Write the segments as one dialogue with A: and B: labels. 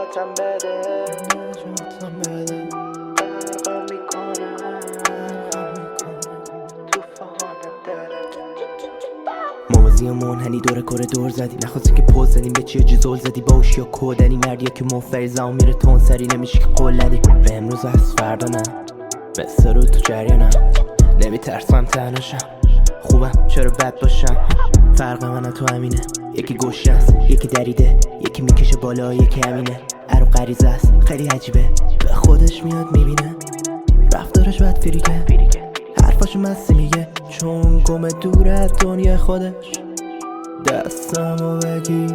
A: نجاتم بده غرقم میکنه توفان دلت.
B: موازی منحنی دور کره دور زدی، نخواستی که پوز زدیم به چیه جزول زدی باوشی یا کودنی مردیه که مفری زمان میره تون سری نمیشه که قول ندی به امروز از فردا نه مثل رو تو جریانم نمیترسم تنهاشم خوبم چرا بد باشم فرق من و تو همینه یکی گوشه است یکی دریده یکی میکشه بالا یکی همینه ارو غریزه است خیلی عجیبه به خودش میاد میبینه رفتارش بد فریکه حرفاشو مستی میگه چون گم دور از دنیا خودش دستمو بگی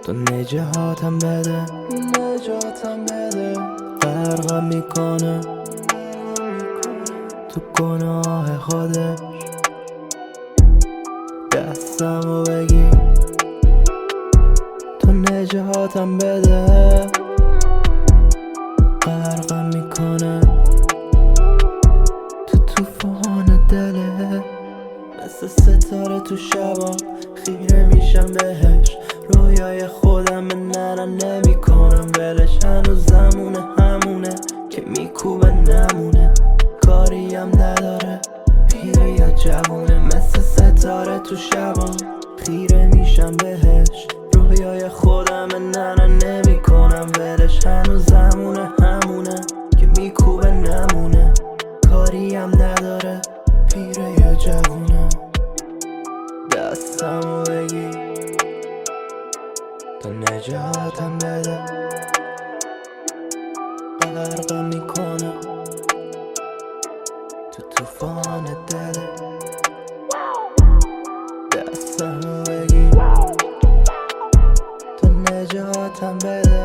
B: تو نجاتم بده غرقم میکنه تو گناه خودش دستمو بگی تو نجاتم بده غرقم میکنه تو طوفان دله مثل ستاره تو شبا خیره میشم بهش رویای خودم نرم نمی کنم ولش هنوز زمونه همونه که میکوبه نمونه کاریم نداره پیره یا جوونه مثل ستاره تو شبا خیره میشم بهش رویای خودم نرم نمی کنم ولش هنوز زمونه همونه که میکوبه نمونه کاریم نداره پیره یا جوونه دستمو بگی تو نجاتم بده غرقم میکنه تو طوفان دله دستمو بگی تو نجاتم بده